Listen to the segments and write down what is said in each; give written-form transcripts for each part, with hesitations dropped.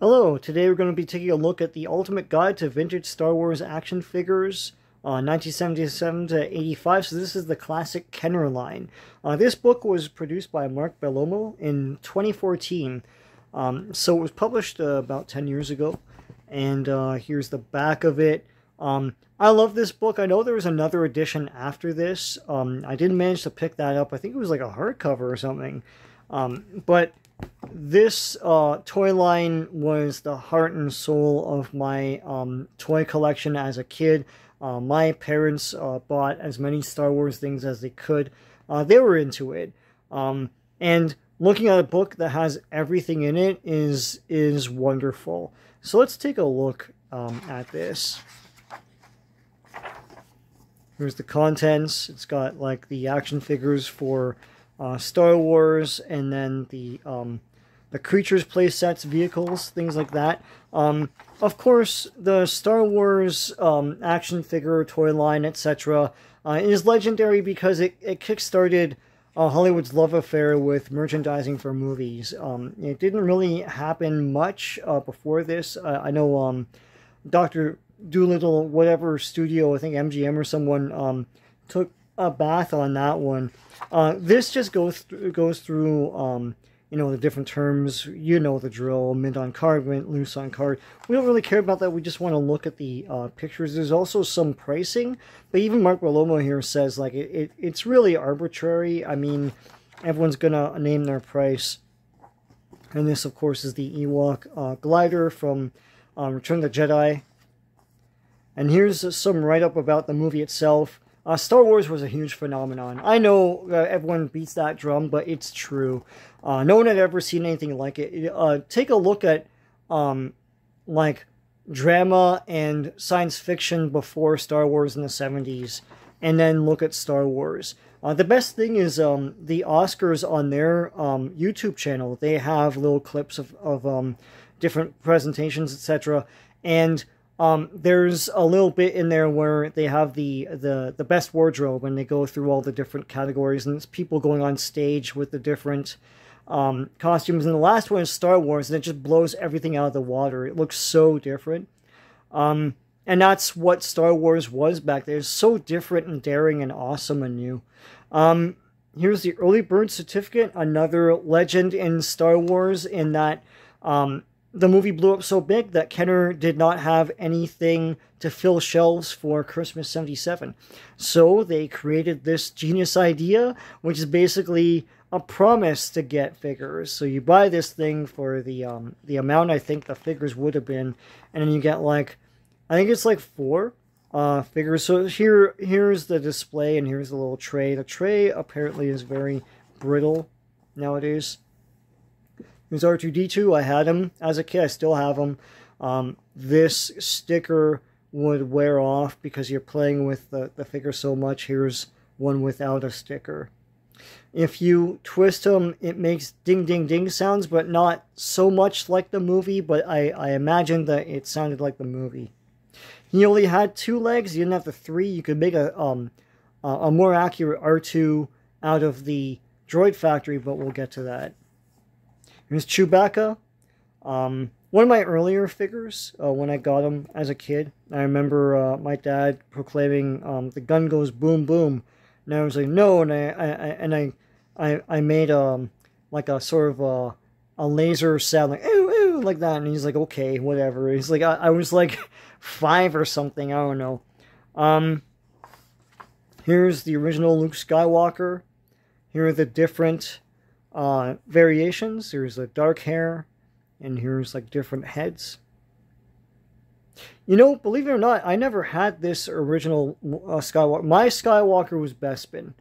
Hello, today we're going to be taking a look at the Ultimate Guide to Vintage Star Wars Action Figures, 1977 to 85. So this is the classic Kenner line. This book was produced by Mark Bellomo in 2014. So it was published about 10 years ago. And here's the back of it. I love this book. I know there was another edition after this. I didn't manage to pick that up. I think it was like a hardcover or something. But this toy line was the heart and soul of my toy collection as a kid. My parents bought as many Star Wars things as they could. They were into it. And looking at a book that has everything in it is wonderful. So let's take a look at this. Here's the contents. It's got like the action figures for Star Wars, and then the creatures play sets, vehicles, things like that. Of course, the Star Wars action figure, toy line, etc. Is legendary because it kickstarted Hollywood's love affair with merchandising for movies. It didn't really happen much before this. I know Dr. Doolittle, whatever studio, I think MGM or someone, took a bath on that one. This just goes through you know, the different terms. You know the drill: mint on card, mint loose on card. We don't really care about that. We just want to look at the pictures. There's also some pricing, but even Mark Bellomo here says like it's really arbitrary. I mean, everyone's gonna name their price. And this, of course, is the Ewok glider from Return of the Jedi. And here's some write-up about the movie itself. Star Wars was a huge phenomenon. I know everyone beats that drum, but it's true. No one had ever seen anything like it. Take a look at like drama and science fiction before Star Wars in the 70s, and then look at Star Wars. The best thing is the Oscars on their YouTube channel. They have little clips of different presentations, etc. And there's a little bit in there where they have the best wardrobe, and they go through all the different categories, and it's people going on stage with the different costumes. And the last one is Star Wars, and it just blows everything out of the water. It looks so different. And that's what Star Wars was back then. It's so different and daring and awesome and new. Here's the early bird certificate, another legend in Star Wars, in that the movie blew up so big that Kenner did not have anything to fill shelves for Christmas 77. So they created this genius idea, which is basically a promise to get figures. So you buy this thing for the amount I think the figures would have been, and then you get like, I think it's like 4 figures. So here's the display, and here's the little tray. The tray apparently is very brittle nowadays. Here's R2-D2. I had him as a kid. I still have him. This sticker would wear off because you're playing with the figure so much. Here's one without a sticker. If you twist him, it makes ding, ding, ding sounds, but not so much like the movie. But I imagine that it sounded like the movie. He only had 2 legs. You didn't have the 3. You could make a more accurate R2 out of the droid factory, but we'll get to that. Here's Chewbacca. One of my earlier figures when I got him as a kid. I remember my dad proclaiming, "The gun goes boom boom," and I was like, "No!" And I made like a sort of a laser sound, like "ooh ooh" like that, and he's like, "Okay, whatever." He's like, I was like 5 or something. I don't know. Here's the original Luke Skywalker. Here are the different variations. Here's the dark hair, and here's like different heads. You know, believe it or not, I never had this original Skywalker. My Skywalker was Bespin.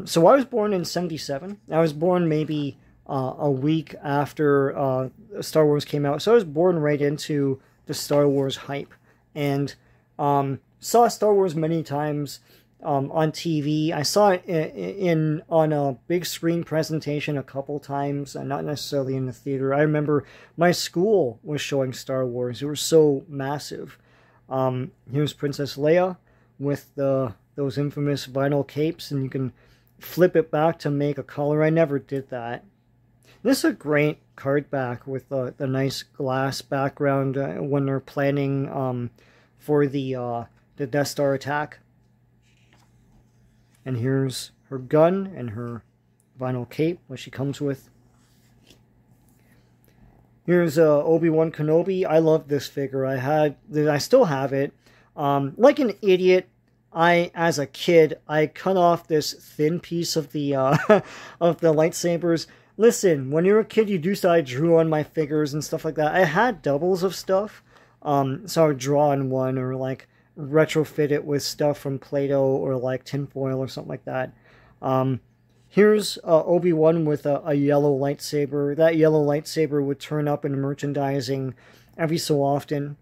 So I was born in 77. I was born maybe a week after Star Wars came out. So I was born right into the Star Wars hype, and saw Star Wars many times. On TV. I saw it on a big screen presentation a couple times, and not necessarily in the theater. I remember my school was showing Star Wars. It was so massive. Here's Princess Leia with those infamous vinyl capes, and you can flip it back to make a color. I never did that. This is a great card back with the nice glass background when they're planning for the Death Star attack. And here's her gun and her vinyl cape, what she comes with. Here's Obi-Wan Kenobi. I love this figure. I still have it. Like an idiot, as a kid, I cut off this thin piece of the of the lightsabers. Listen, when you're a kid, you do so I drew on my figures and stuff like that. I had doubles of stuff, so I would draw on one or like retrofit it with stuff from Play-Doh or like tinfoil or something like that. Here's Obi-Wan with a yellow lightsaber. That yellow lightsaber would turn up in merchandising every so often.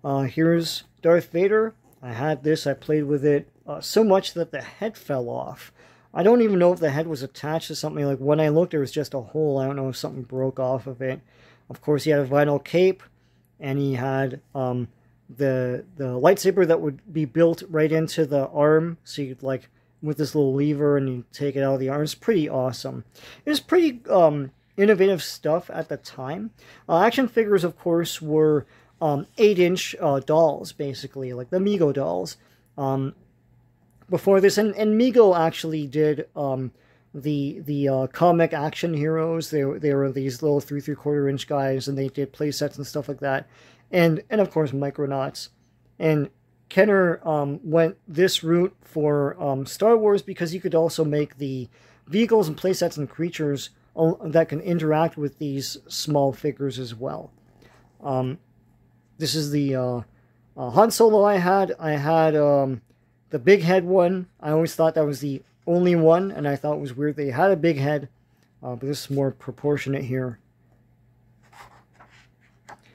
Here's Darth Vader. I had this. I played with it so much that the head fell off. I don't even know if the head was attached to something. Like when I looked, there was just a hole. I don't know if something broke off of it. Of course, he had a vinyl cape, and he had the lightsaber that would be built right into the arm. So you'd like with this little lever, and you take it out of the arm. It's pretty awesome. It was pretty innovative stuff at the time. Action figures, of course, were 8-inch dolls, basically, like the Mego dolls. Before this, and Mego actually did the comic action heroes. They were these little 3¾ inch guys, and they did play sets and stuff like that. And of course Micronauts. And Kenner went this route for Star Wars because you could also make the vehicles and playsets and creatures that can interact with these small figures as well. This is the Han Solo I had. I had the big head one. I always thought that was the only one, and I thought it was weird they had a big head, but this is more proportionate here.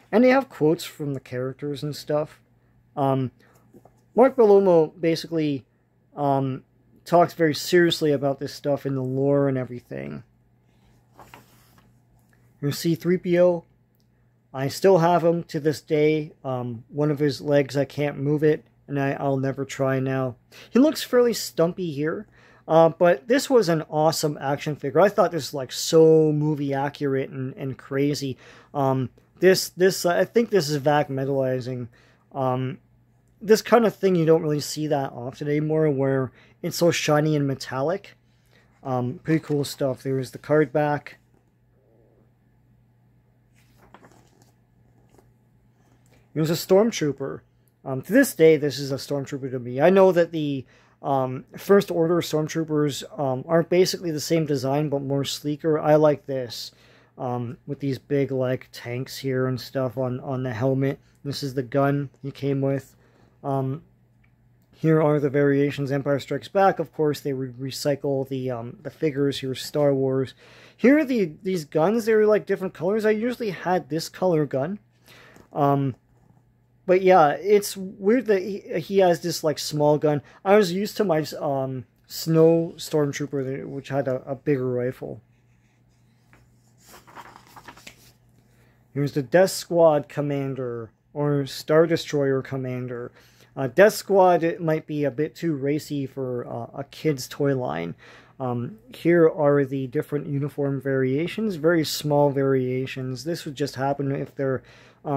And they have quotes from the characters and stuff. Mark Bellomo basically talks very seriously about this stuff in the lore and everything. Here's C-3PO. I still have him to this day. One of his legs, I can't move it, and I'll never try now. He looks fairly stumpy here, but this was an awesome action figure. I thought this was like so movie accurate and crazy. I think this is vac metallizing. This kind of thing you don't really see that often anymore, where it's so shiny and metallic. Pretty cool stuff. There's the card back. Here's a Stormtrooper. To this day, this is a Stormtrooper to me. I know that the First Order Stormtroopers are basically the same design, but more sleeker. I like this. With these big like tanks here and stuff on the helmet. This is the gun he came with. Here are the variations. Empire Strikes Back, of course, they would recycle the figures. Here's Star Wars. Here are these guns. They're like different colors. I usually had this color gun. But yeah, it's weird that he has this like small gun. I was used to my Snow Stormtrooper, which had a bigger rifle. Here's the Death Squad Commander, or Star Destroyer Commander. Death Squad, it might be a bit too racy for a kid's toy line. Here are the different uniform variations, very small variations. This would just happen if they're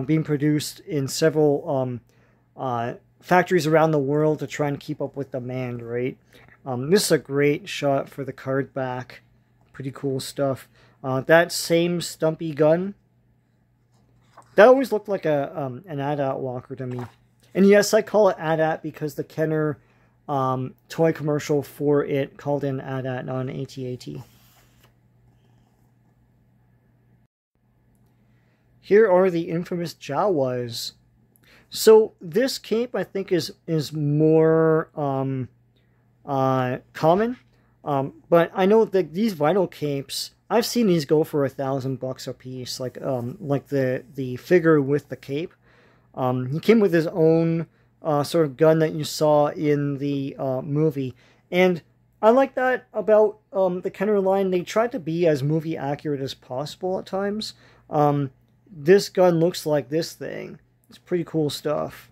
being produced in several factories around the world to try and keep up with demand, right? This is a great shot for the card back. Pretty cool stuff. That same stumpy gun, that always looked like an AT-AT walker to me. And yes, I call it AT-AT because the Kenner toy commercial for it called it an AT-AT, not an AT-AT. Here are the infamous Jawas. So this cape, I think, is more common. But I know that these vinyl capes, I've seen these go for $1,000 a piece, like the figure with the cape. He came with his own sort of gun that you saw in the movie, and I like that about the Kenner line. They tried to be as movie accurate as possible at times. This gun looks like this thing. It's pretty cool stuff.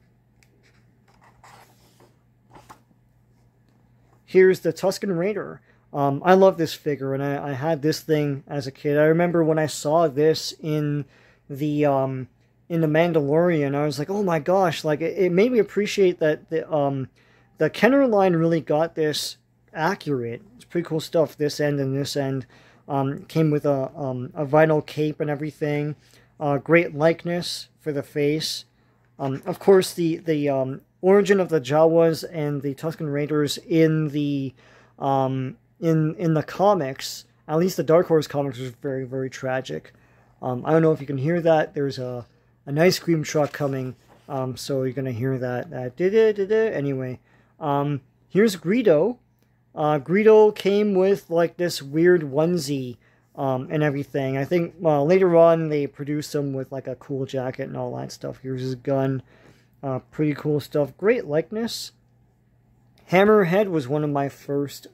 here's the Tusken Raider. I love this figure, and I had this thing as a kid. I remember when I saw this in the Mandalorian, I was like, oh my gosh, like it made me appreciate that the Kenner line really got this accurate. It's pretty cool stuff. This end and this end came with a vinyl cape and everything. Great likeness for the face. Of course, the origin of the Jawas and the Tusken Raiders in the comics, at least the Dark Horse comics, was very, very tragic. I don't know if you can hear that. There's an ice cream truck coming, so you're gonna hear that. Anyway, here's Greedo. Greedo came with like this weird onesie and everything. I think later on they produced him with like a cool jacket and all that stuff. Here's his gun. Pretty cool stuff. Great likeness. Hammerhead was one of my first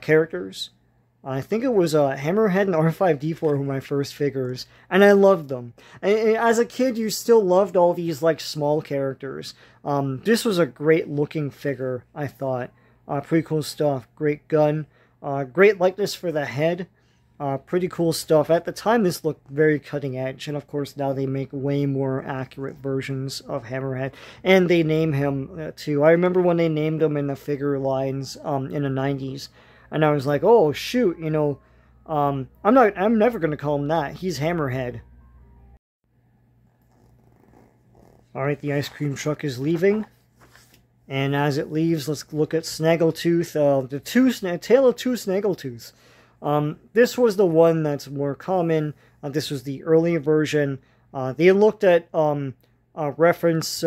characters. I think it was Hammerhead and R5-D4 were my first figures, and I loved them. And as a kid, you still loved all these like small characters. This was a great looking figure, I thought. Pretty cool stuff. Great gun. Great likeness for the head. Pretty cool stuff. At the time, this looked very cutting edge, and of course now they make way more accurate versions of Hammerhead, and they name him too. I remember when they named him in the figure lines in the 90s, and I was like, oh shoot, you know, I'm never gonna call him that. He's Hammerhead. All right, the ice cream truck is leaving. And as it leaves, let's look at Snaggletooth, Tale of Two Snaggletooths. This was the one that's more common. This was the early version. They looked at reference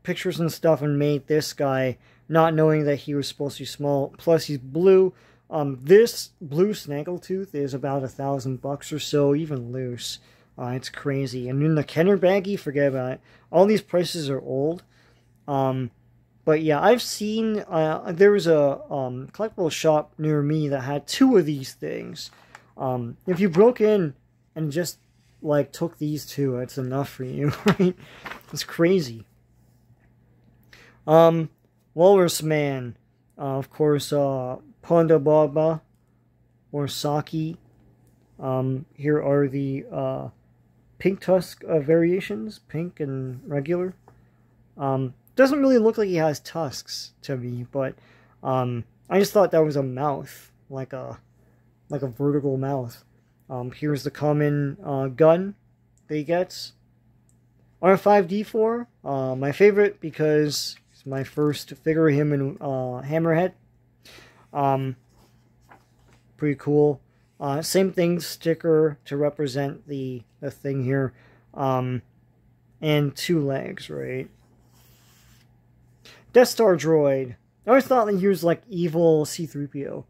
pictures and stuff and made this guy, not knowing that he was supposed to be small. Plus, he's blue. This blue Snaggletooth is about $1,000 or so, even loose. It's crazy. And in the Kenner baggie, forget about it. All these prices are old. But yeah, I've seen, there was a collectible shop near me that had 2 of these things. If you broke in and just, like, took these 2, it's enough for you, right? It's crazy. Walrus Man. Of course, Ponda Baba or Saki. Here are the pink tusk variations, pink and regular. Doesn't really look like he has tusks to me, but I just thought that was a mouth, like a vertical mouth. Here's the common gun that he gets. R5-D4, my favorite because it's my first figure of him in Hammerhead. Pretty cool. Same thing, sticker to represent the thing here, and 2 legs, right? Death Star droid. I always thought that he was like evil C-3PO.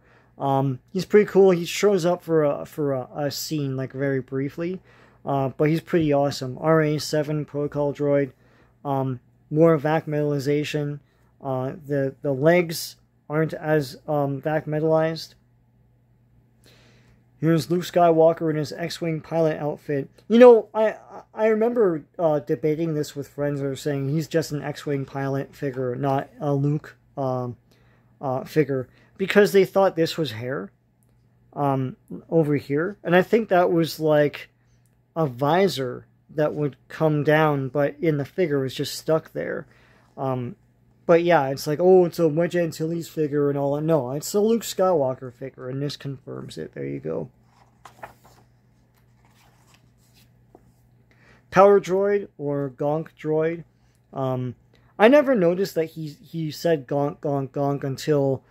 He's pretty cool. He shows up for a scene like very briefly, but he's pretty awesome. RA-7 protocol droid. More vac metallization. The legs aren't as vac metallized. Here's Luke Skywalker in his X-Wing pilot outfit. You know, I remember debating this with friends that were saying he's just an X-Wing pilot figure, not a Luke figure, because they thought this was hair over here. And I think that was like a visor that would come down, but in the figure it was just stuck there. But yeah, it's like, oh, it's a Wedge Antilles figure and all that. No, it's a Luke Skywalker figure, and this confirms it. There you go. Power Droid, or Gonk Droid. I never noticed that he said Gonk, Gonk, Gonk until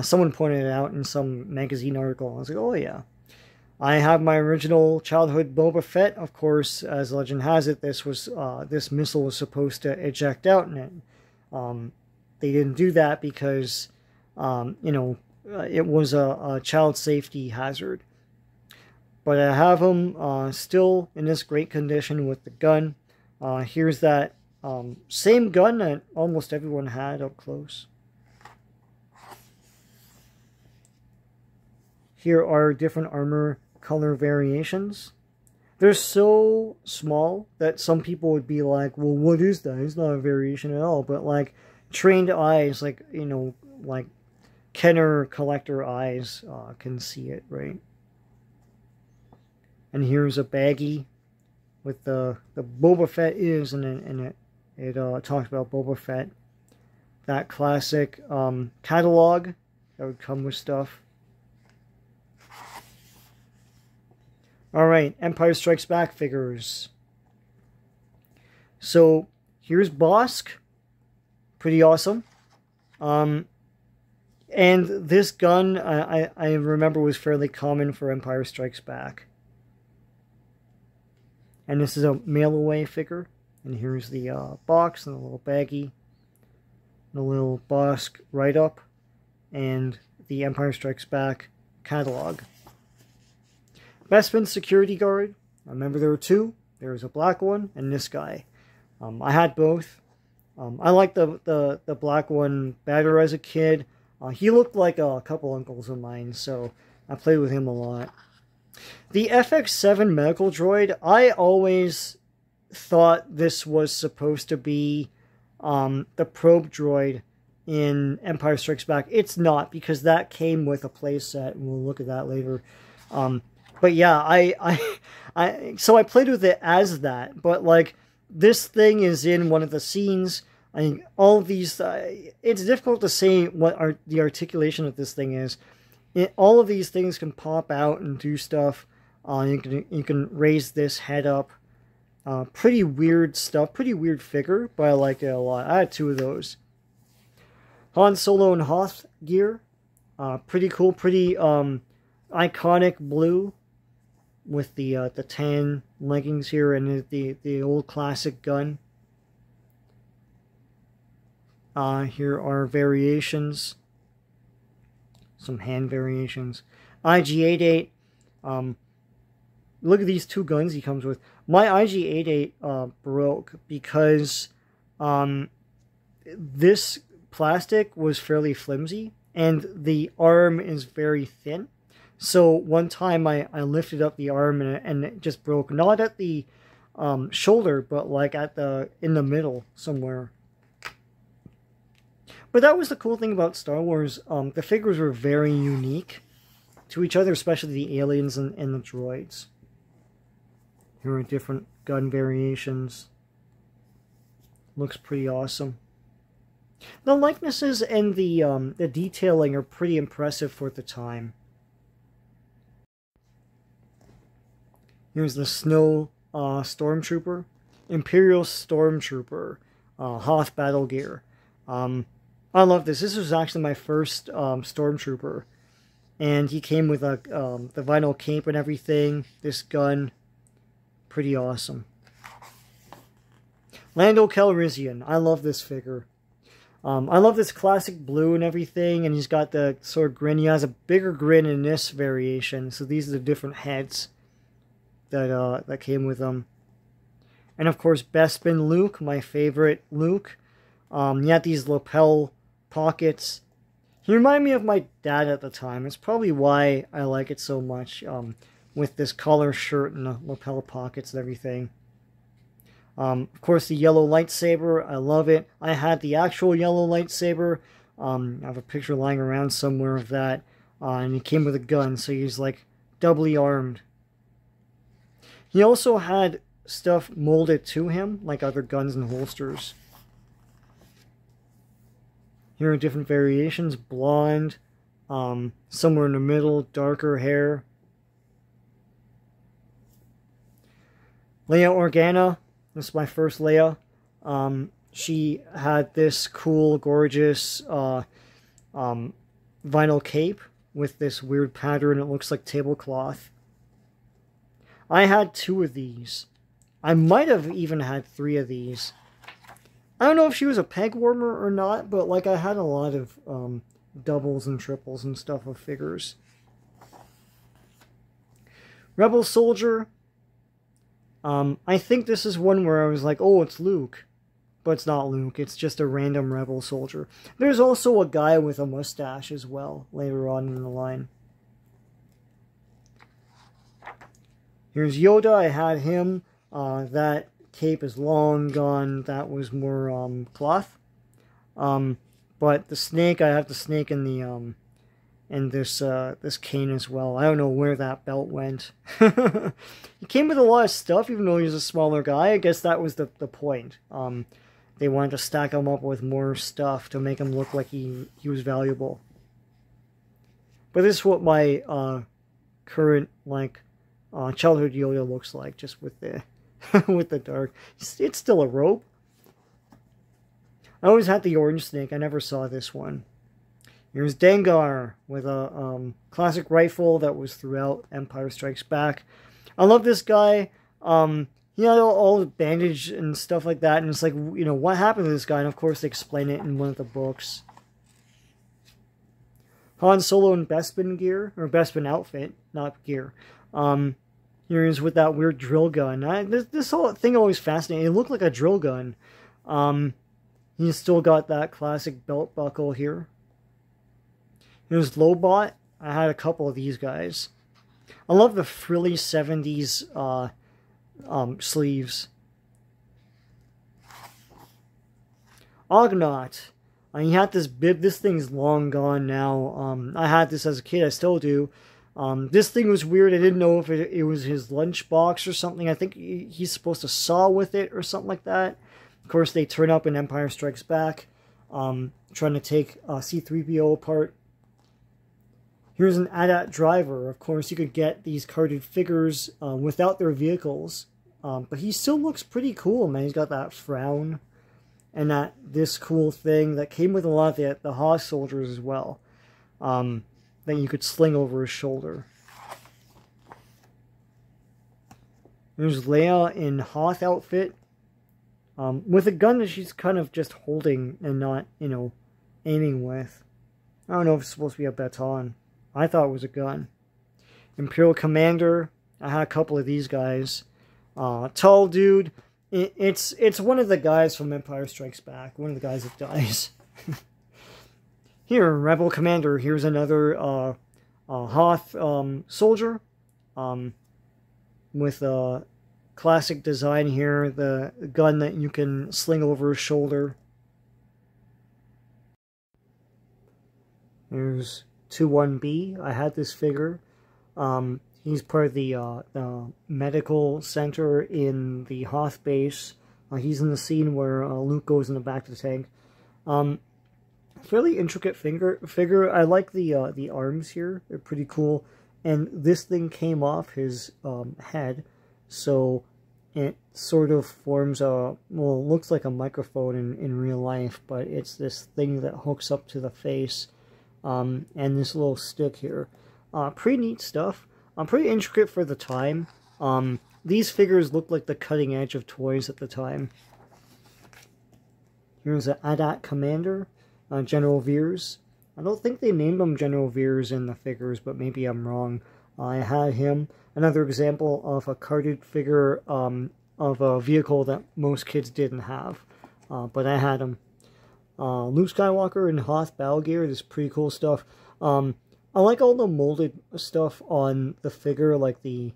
someone pointed it out in some magazine article. I was like, oh yeah. I have my original childhood Boba Fett. Of course, as legend has it, this missile was supposed to eject out in it. They didn't do that because, you know, it was a child safety hazard. But I have him still in this great condition with the gun. Here's that same gun that almost everyone had up close. Here are different armor color variations. They're so small that some people would be like, well, what is that? It's not a variation at all. But like, trained eyes, like, you know, like Kenner collector eyes can see it, right? And here's a baggie with the Boba Fett is, and it talks about Boba Fett. That classic catalog that would come with stuff. Alright, Empire Strikes Back figures. So, here's Bosk. Pretty awesome. And this gun, I remember, was fairly common for Empire Strikes Back. And this is a mail-away figure. And here's the box and the little baggie. The little Bosk write-up. And the Empire Strikes Back catalog. Bespin security guard. I remember there were two. There was a black one and this guy. I had both. I liked the black one better as a kid. He looked like a couple uncles of mine, so I played with him a lot. The FX7 medical droid, I always thought this was supposed to be the probe droid in Empire Strikes Back. It's not, because that came with a playset, and we'll look at that later. But yeah, so I played with it as that, but like, this thing is in one of the scenes. I mean, all of these, it's difficult to say what the articulation of this thing is. All of these things can pop out and do stuff. You can raise this head up. Pretty weird stuff, pretty weird figure, but I like it a lot. I had two of those. Han Solo and Hoth gear. Pretty cool, pretty iconic blue. With the tan leggings here and the old classic gun. Here are variations. Some hand variations. IG-88. Look at these two guns he comes with. My IG-88 broke because this plastic was fairly flimsy and the arm is very thin. So one time I lifted up the arm and it just broke. Not at the shoulder, but like in the middle somewhere. But that was the cool thing about Star Wars. The figures were very unique to each other, especially the aliens and the droids. Here are different gun variations. Looks pretty awesome. The likenesses and the detailing are pretty impressive for the time. Here's the Snow Stormtrooper. Imperial Stormtrooper. Hoth Battle Gear. I love this. This was actually my first Stormtrooper. And he came with the vinyl cape and everything. This gun. Pretty awesome. Lando Calrissian. I love this figure. I love this classic blue and everything. And he's got the sort of grin. He has a bigger grin in this variation. So these are the different heads that came with them. And of course, Bespin Luke, my favorite Luke. He had these lapel pockets. He reminded me of my dad at the time. It's probably why I like it so much, with this collar shirt and the lapel pockets and everything. Of course, the yellow lightsaber, I love it. I had the actual yellow lightsaber. I have a picture lying around somewhere of that. And he came with a gun, so he's like doubly armed. He also had stuff molded to him, like other guns and holsters. Here are different variations. Blonde, somewhere in the middle, darker hair. Leia Organa, this is my first Leia. She had this cool, gorgeous vinyl cape with this weird pattern. It looks like tablecloth. I had two of these. I might have even had three of these. I don't know if she was a peg warmer or not, but like I had a lot of doubles and triples and stuff of figures. Rebel Soldier. I think this is one where I was like, oh, it's Luke. But it's not Luke, it's just a random Rebel Soldier. There's also a guy with a mustache as well, later on in the line. Here's Yoda, I had him. That cape is long gone, that was more cloth. But the snake, I have the snake in the and this cane as well. I don't know where that belt went. He came with a lot of stuff, even though he's a smaller guy. I guess that was the point. They wanted to stack him up with more stuff to make him look like he was valuable. But this is what my current childhood Yoda looks like, just with the with the dark. It's still a robe. I always had the orange snake. I never saw this one. Here's Dengar with a classic rifle that was throughout Empire Strikes Back. I love this guy. He had all the bandage and stuff like that, and it's like, you know, what happened to this guy? And of course they explain it in one of the books. Han Solo in Bespin gear, or Bespin outfit, not gear. Here is with that weird drill gun. This whole thing always fascinated. It looked like a drill gun. He's still got that classic belt buckle here. Here's Lobot. I had a couple of these guys. I love the frilly 70s sleeves. Ognot. He had this bib. This thing's long gone now. I had this as a kid. I still do. This thing was weird. I didn't know if it was his lunchbox or something. I think he's supposed to saw with it or something like that. Of course, they turn up in Empire Strikes Back, trying to take C-3PO apart. Here's an AT-AT driver. Of course, you could get these carded figures without their vehicles. But he still looks pretty cool, man. He's got that frown and this cool thing that came with a lot of the Hoth soldiers as well. That you could sling over his shoulder. There's Leia in Hoth outfit. With a gun that she's kind of just holding and not, you know, aiming with. I don't know if it's supposed to be a baton. I thought it was a gun. Imperial Commander. I had a couple of these guys. Tall dude. It's one of the guys from Empire Strikes Back. One of the guys that dies. Here, Rebel Commander. Here's another Hoth soldier. With a classic design here. The gun that you can sling over his shoulder. Here's 21B. I had this figure. He's part of the medical center in the Hoth base. He's in the scene where Luke goes in the back of the tank. Fairly intricate figure. I like the arms here. They're pretty cool. And this thing came off his head, so it sort of forms a, well, it looks like a microphone in real life, but it's this thing that hooks up to the face. And this little stick here. Pretty neat stuff. Pretty intricate for the time. These figures look like the cutting edge of toys at the time. Here's an AT-AT Commander, General Veers. I don't think they named him General Veers in the figures, but maybe I'm wrong. I had him. Another example of a carded figure of a vehicle that most kids didn't have. But I had him. Luke Skywalker in Hoth battle gear. This is pretty cool stuff. I like all the molded stuff on the figure, like the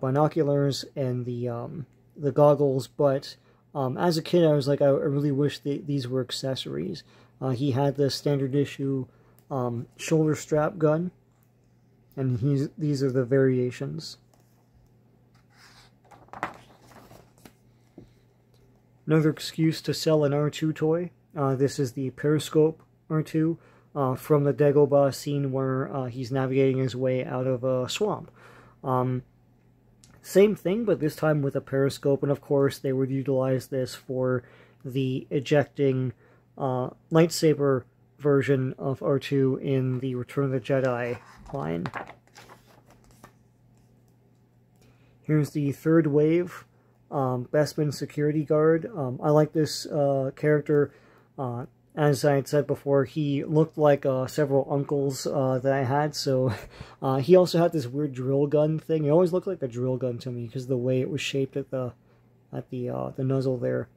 binoculars and the goggles, but as a kid I was like, I really wish these were accessories. He had the standard issue shoulder strap gun, and these are the variations. Another excuse to sell an R2 toy. This is the Periscope R2 from the Dagobah scene where he's navigating his way out of a swamp. Same thing, but this time with a periscope, and of course they would utilize this for the ejecting lightsaber version of R2 in the Return of the Jedi line. Here's the third wave, Bespin security guard. I like this character. As I had said before, he looked like several uncles that I had, so he also had this weird drill gun thing. It always looked like a drill gun to me because of the way it was shaped at the nozzle there.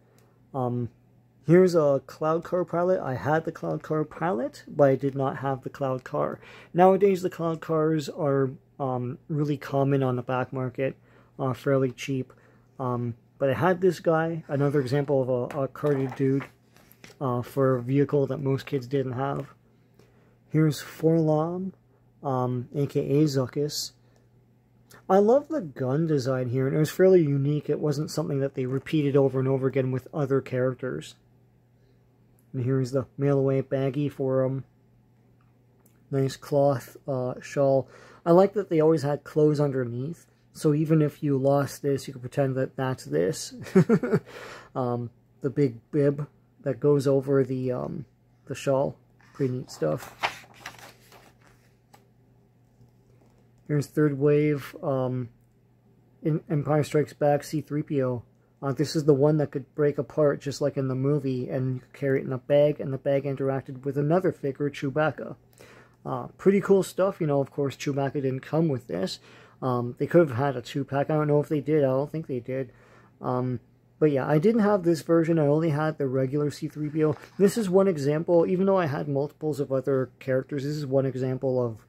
Here's a Cloud Car pilot. I had the Cloud Car pilot, but I did not have the Cloud Car. Nowadays, the Cloud Cars are really common on the back market, fairly cheap. But I had this guy, another example of a carded dude. for a vehicle that most kids didn't have. Here's Forlom, aka Zuckuss. I love the gun design here, and it was fairly unique. It wasn't something that they repeated over and over again with other characters. And here's the mail-away baggie for nice cloth shawl. I like that they always had clothes underneath, so even if you lost this, you could pretend that that's this. The big bib that goes over the shawl. Pretty neat stuff. Here's Third Wave in Empire Strikes Back C-3PO. This is the one that could break apart just like in the movie, and you could carry it in a bag, and the bag interacted with another figure, Chewbacca. Pretty cool stuff. You know, of course, Chewbacca didn't come with this. They could have had a 2-pack. I don't know if they did. I don't think they did. But yeah, I didn't have this version. I only had the regular C-3PO. This is one example. Even though I had multiples of other characters, this is one example of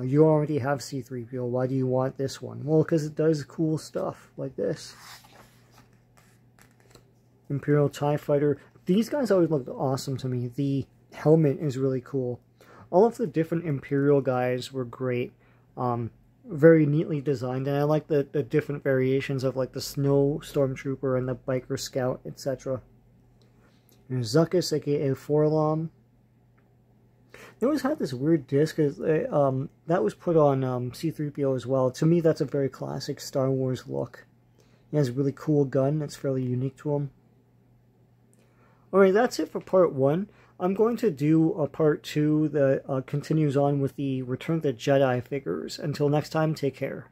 you already have C-3PO. Why do you want this one? Well, because it does cool stuff like this. Imperial TIE Fighter. These guys always looked awesome to me. The helmet is really cool. All of the different Imperial guys were great. Very neatly designed, and I like the different variations of like the Snow Stormtrooper and the Biker Scout, etc. There's Zuckuss, aka Forlom. They always had this weird disc, that was put on C-3PO as well. To me, that's a very classic Star Wars look. He has a really cool gun that's fairly unique to him. Alright, that's it for part 1. I'm going to do a part 2 that continues on with the Return of the Jedi figures. Until next time, take care.